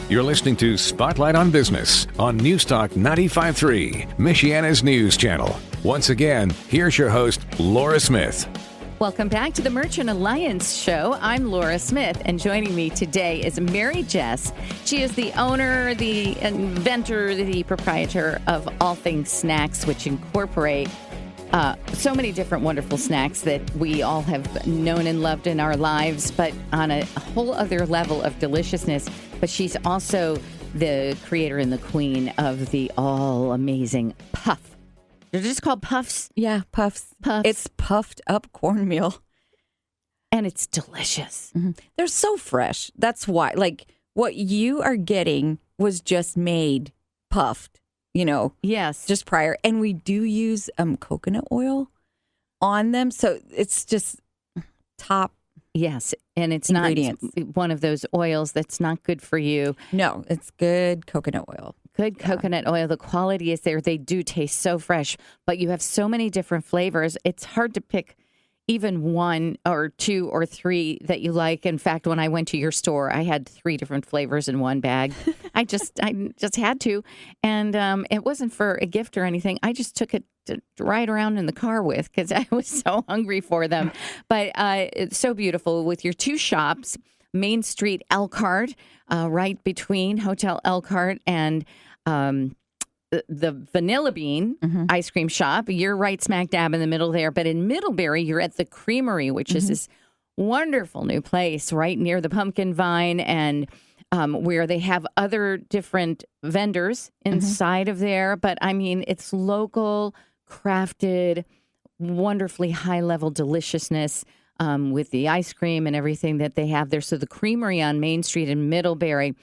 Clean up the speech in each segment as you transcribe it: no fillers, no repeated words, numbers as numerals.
You're listening to Spotlight on Business on Newstalk 95.3, Michiana's news channel. Once again, here's your host, Laura Smith. Welcome back to the Merchant Alliance Show. I'm Laura Smith, and joining me today is Mary Jess. She is the owner, the inventor, the proprietor of All Things Snacks, which incorporate so many different wonderful snacks that we all have known and loved in our lives, but on a whole other level of deliciousness. But she's also the creator and the queen of the all-amazing puff. They're just called puffs? Yeah, puffs. Puffs. It's puffed up cornmeal. And it's delicious. Mm-hmm. They're so fresh. That's why. Like, what you are getting was just made puffed, Yes. just prior. And we do use coconut oil on them. So it's just top. Yes. And it's ingredients. not one of those oils that's not good for you. No, it's good coconut oil. Good coconut oil. The quality is there. They do taste so fresh, but you have so many different flavors. It's hard to pick even one or two or three that you like. In fact, when I went to your store, I had 3 different flavors in one bag. I just had to. And it wasn't for a gift or anything. I just took it to ride around in the car with because I was so hungry for them. But it's so beautiful with your 2 shops, Main Street, Elkhart, right between Hotel Elkhart and the Vanilla Bean ice cream shop. You're right smack dab in the middle there. But in Middlebury, you're at the Creamery, which is this wonderful new place right near the Pumpkin Vine, and where they have other different vendors inside of there. But I mean, it's local, crafted, wonderfully high-level deliciousness with the ice cream and everything that they have there. So the Creamery on Main Street in Middlebury.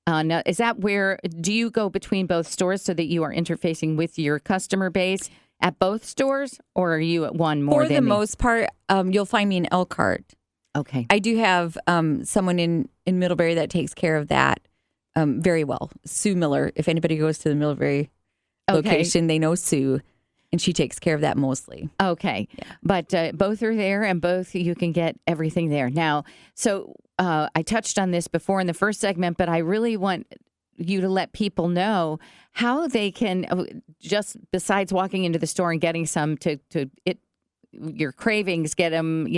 Now, is that where, do you go between both stores so that you are interfacing with your customer base at both stores, or are you at one more than For the most part, you'll find me in Elkhart. Okay. I do have someone in Middlebury that takes care of that very well. Sue Miller. If anybody goes to the Middlebury location, they know Sue, and she takes care of that mostly. Okay. Yeah. But both are there, and both you can get everything there. Now, so I touched on this before in the first segment, but I really want you to let people know how they can, just besides walking into the store and getting some to your cravings, get them,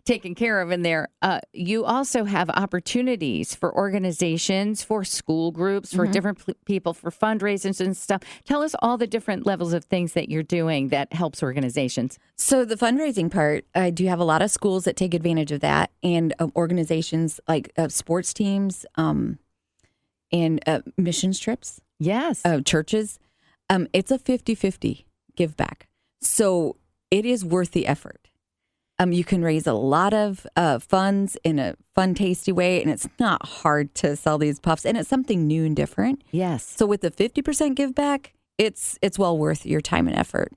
taken care of in there. You also have opportunities for organizations, for school groups, for different people, for fundraisers and stuff. Tell us all the different levels of things that you're doing that helps organizations. So the fundraising part, I do have a lot of schools that take advantage of that, and organizations like sports teams and missions trips. Yes. Churches. It's a 50-50 give back. So it is worth the effort. You can raise a lot of funds in a fun, tasty way, and it's not hard to sell these puffs, and it's something new and different. Yes. So with the 50% give back, it's well worth your time and effort.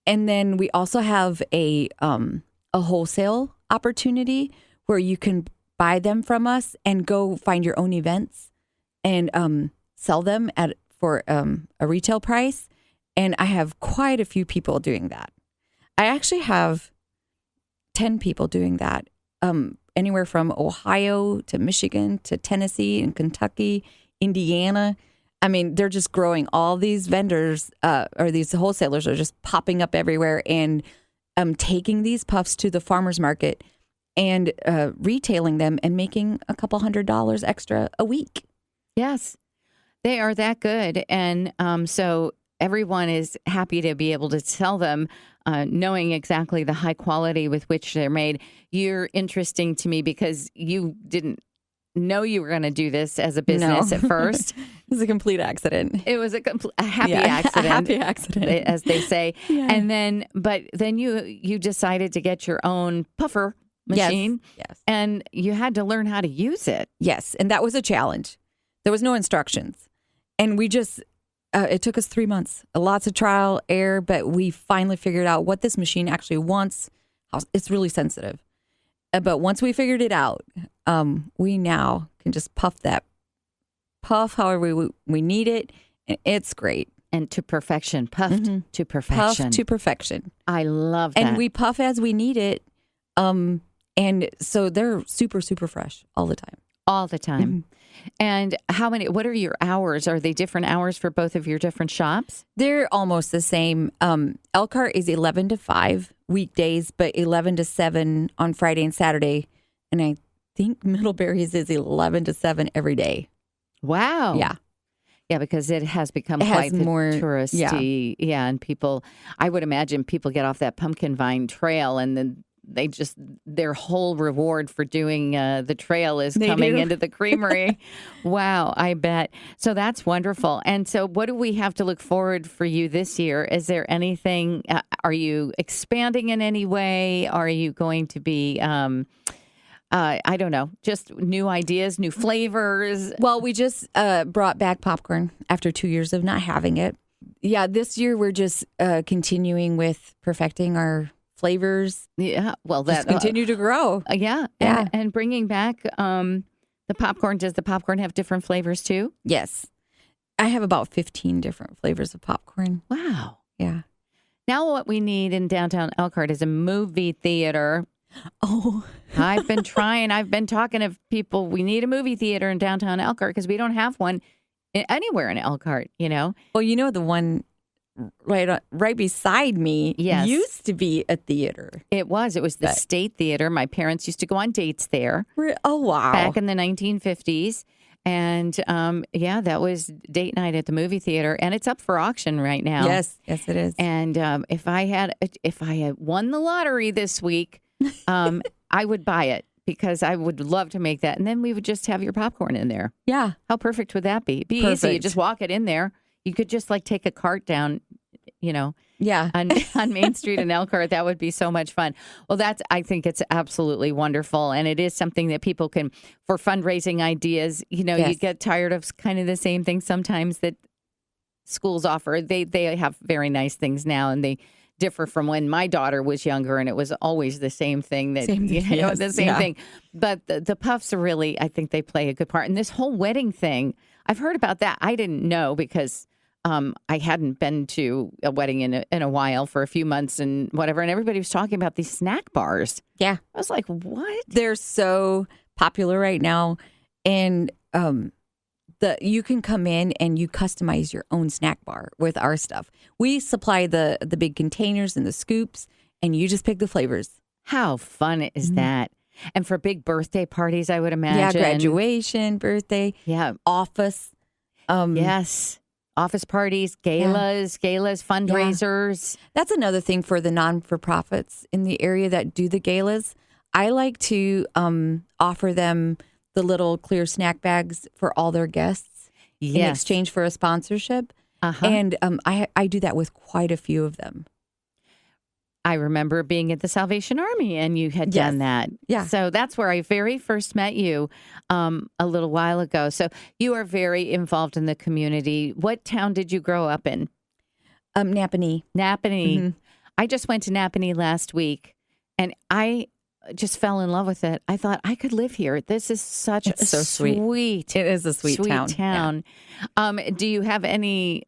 And then we also have a wholesale opportunity where you can buy them from us and go find your own events and sell them for a retail price. And I have quite a few people doing that. I actually have 10 people doing that, anywhere from Ohio to Michigan to Tennessee and Kentucky, Indiana. I mean, they're just growing. All these vendors or these wholesalers are just popping up everywhere and taking these puffs to the farmer's market and retailing them and making a couple $100 extra a week. Yes, they are that good. And so everyone is happy to be able to sell them, knowing exactly the high quality with which they're made. You're interesting to me because you didn't know you were going to do this as a business at first. It was a complete accident. It was a happy accident. A happy accident, as they say. Yeah. And then you decided to get your own puffer machine. Yes. And you had to learn how to use it. Yes. And that was a challenge. There was no instructions. And we just, it took us 3 months, lots of trial, error, but we finally figured out what this machine actually wants. It's really sensitive. But once we figured it out, we now can just puff however we need it. And it's great. And to perfection. Puffed to perfection. Puff to perfection. I love that. And we puff as we need it. And so they're super, super fresh all the time. All the time. And what are your hours? Are they different hours for both of your different shops? They're almost the same. Elkhart is 11 to 5 weekdays, but 11 to 7 on Friday and Saturday. And I think Middlebury's is 11 to 7 every day. Wow. Yeah. Yeah, because it has become It has quite the more- touristy. Yeah, and people, I would imagine people get off that pumpkin vine trail and then their whole reward for doing the trail is They coming do. into the creamery. Wow, I bet. So that's wonderful. And so what do we have to look forward for you this year? Is there anything, are you expanding in any way? Are you going to be, I don't know, just new ideas, new flavors? Well, we just brought back popcorn after 2 years of not having it. Yeah, this year we're just continuing with perfecting our flavors. Yeah, well, Just continue to grow. Yeah. Yeah. And bringing back the popcorn. Does the popcorn have different flavors too? Yes. I have about 15 different flavors of popcorn. Wow. Yeah. Now what we need in downtown Elkhart is a movie theater. Oh. I've been talking to people. We need a movie theater in downtown Elkhart because we don't have one anywhere in Elkhart, you know? Well, the one right beside me Yes. used to be a theater. It was the But- State Theater. My parents used to go on dates there. Oh, wow. Back in the 1950s. And that was date night at the movie theater. And it's up for auction right now. Yes, it is. And if I had won the lottery this week, I would buy it because I would love to make that. And then we would just have your popcorn in there. Yeah. How perfect would that be? Be easy. You Perfect. just walk it in there. You could just take a cart down, Yeah. on Main Street in Elkhart. That would be so much fun. Well, I think it's absolutely wonderful. And it is something that people can, for fundraising ideas, you Yes. get tired of kind of the same thing sometimes that schools offer. They have very nice things now, and they differ from when my daughter was younger, and it was always the same thing the same Yeah. thing. But the puffs are really, I think they play a good part. And this whole wedding thing, I've heard about that. I didn't know because I hadn't been to a wedding in a while for a few months and whatever. And everybody was talking about these snack bars. Yeah. I was like, what? They're so popular right now. And you can come in and you customize your own snack bar with our stuff. We supply the big containers and the scoops, and you just pick the flavors. How fun is that? And for big birthday parties, I would Yeah, imagine. graduation, birthday, Yeah. office. Yes. Office parties, galas, fundraisers. That's another thing for the non-for-profits in the area that do the galas. I like to offer them the little clear snack bags for all their guests in Yes. exchange for a sponsorship. Uh-huh. And I do that with quite a few of them. I remember being at the Salvation Army and you had done that. Yeah. So that's where I very first met you a little while ago. So you are very involved in the community. What town did you grow up in? Napanee. Napanee. Mm-hmm. I just went to Napanee last week and I just fell in love with it. I thought I could live here. This is such It's a so sweet. It is a sweet town. Do you have any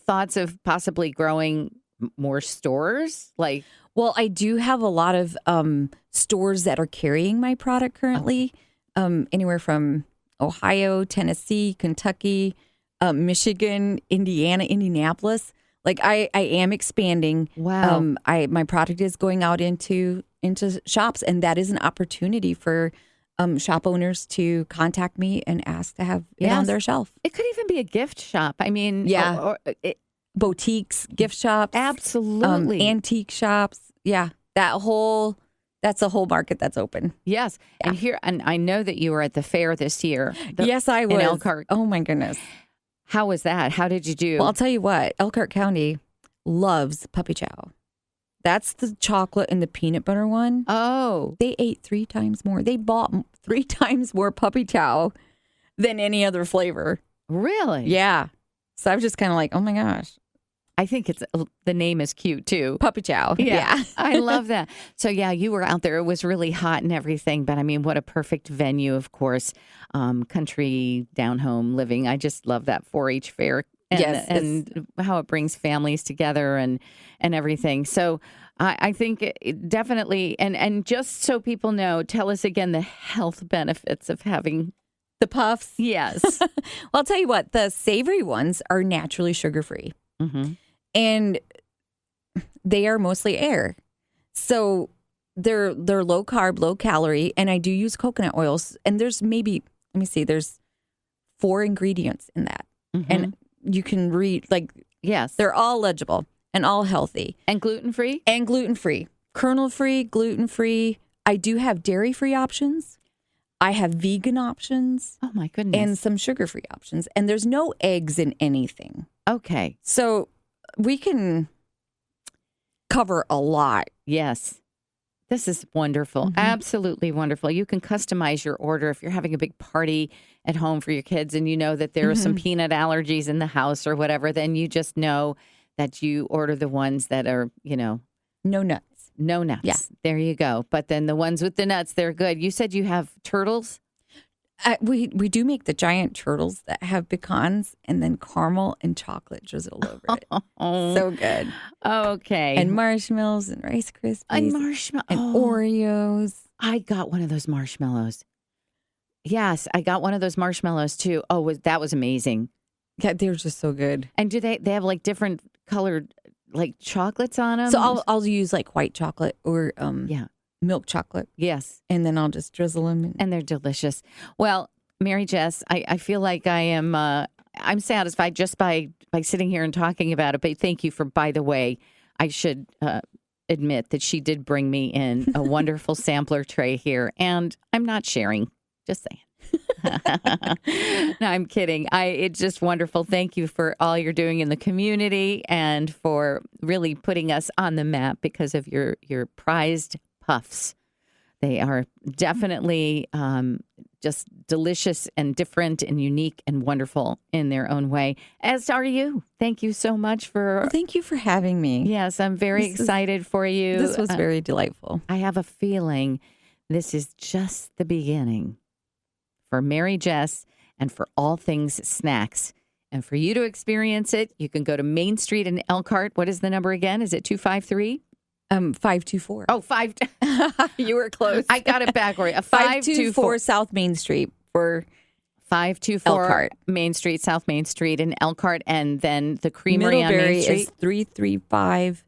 thoughts of possibly growing more stores? Well, I do have a lot of stores that are carrying my product currently, anywhere from Ohio, Tennessee, Kentucky, Michigan, Indiana, Indianapolis. I am expanding. Wow. My product is going out into shops, and that is an opportunity for shop owners to contact me and ask to have it on Yes. their shelf. It could even be a gift shop. I mean, Yeah. Boutiques, gift shops, absolutely. antique shops. Yeah, that's a whole market that's open. Yes. And I know that you were at the fair this year. Yes, I was. In Elkhart. Oh my goodness. How was that? How did you do? Well, I'll tell you what, Elkhart County loves puppy chow. That's the chocolate and the peanut butter one. Oh, They ate 3 times more. They bought 3 times more puppy chow than any other flavor. really? Yeah. So I was just kind of like, oh my gosh, I think the name is cute too. puppy chow. Yeah. I love that. So yeah, you were out there. It was really hot and everything, but I mean, what a perfect venue, of course. Country down home living. I just love that 4-H fair. And, Yes, and how it brings families together and everything. So I think it definitely, and just so people know, tell us again the health benefits of having The puffs. yes. Well, I'll tell you what, the savory ones are naturally sugar-free. Mm-hmm. And they are mostly air. So they're low carb, low calorie, and I do use coconut oils. And there's there's 4 ingredients in that. Mm-hmm. And you can read, Yes. they're all legible and all healthy. And gluten-free? And gluten-free. Kernel-free, gluten-free. I do have dairy-free options. I have vegan options. Oh, my goodness. And some sugar-free options. And there's no eggs in anything. Okay. So we can cover a lot. Yes. This is wonderful. Mm-hmm. Absolutely wonderful. You can customize your order if you're having a big party at home for your kids and you know that there are some peanut allergies in the house or whatever, then you just know that you order the ones that are, No nuts. no nuts. Yeah. There you go. But then the ones with the nuts, they're good. You said you have turtles? We do make the giant turtles that have pecans and then caramel and chocolate drizzle over it. Oh, So good. okay. And marshmallows and Rice Krispies. And marshmallows. And Oreos. I got one of those marshmallows. Yes, I got one of those marshmallows too. Oh, that was amazing. Yeah, they're just so good. And do they have like different colored like chocolates on them? So I'll use like white chocolate or yeah. milk chocolate. Yes. And then I'll just drizzle them. And they're delicious. Well, Mary Jess, I feel like I'm satisfied just by sitting here and talking about it. But thank you for, by the way, I should admit that she did bring me in a wonderful sampler tray here. And I'm not sharing. Just saying. No, I'm kidding. It's just wonderful. Thank you for all you're doing in the community and for really putting us on the map because of your prized puffs. They are definitely just delicious and different and unique and wonderful in their own way, as are you. Thank you so much for... Well, thank you for having me. Yes, I'm very excited for you. This was very delightful. I have a feeling this is just the beginning for Mary Jess and for all things snacks. And for you to experience it, you can go to Main Street in Elkhart. What is the number again? Is it 253? 524. Oh, 5. You were close. I got it backward. 524 South Main Street for 524 Elkhart. Main Street, South Main Street in Elkhart, and then the Creamery on Middlebury Main Street is 335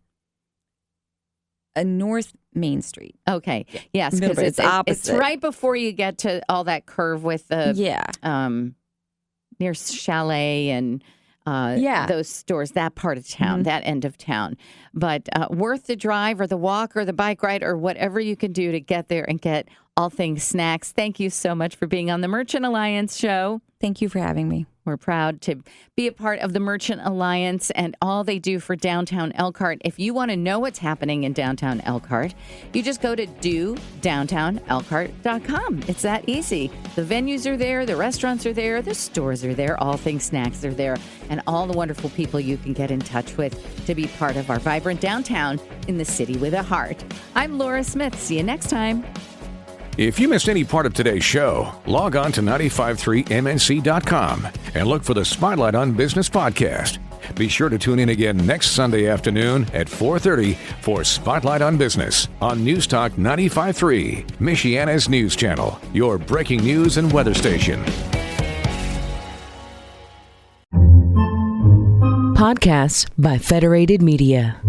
North Main Street. Okay, yes, because Middlebury, it's opposite. It's right before you get to all that curve with the near Chalet and those stores, that part of town, that end of town. But worth the drive or the walk or the bike ride or whatever you can do to get there and get all things snacks. Thank you so much for being on the Merchant Alliance show. Thank you for having me. We're proud to be a part of the Merchant Alliance and all they do for downtown Elkhart. If you want to know what's happening in downtown Elkhart, you just go to dodowntownelkhart.com. It's that easy. The venues are there, the restaurants are there, the stores are there, all things snacks are there, and all the wonderful people you can get in touch with to be part of our vibrant downtown in the city with a heart. I'm Laura Smith. See you next time. If you missed any part of today's show, log on to 953mnc.com and look for the Spotlight on Business podcast. Be sure to tune in again next Sunday afternoon at 4:30 for Spotlight on Business on News Talk 95.3, Michiana's news channel, your breaking news and weather station. Podcasts by Federated Media.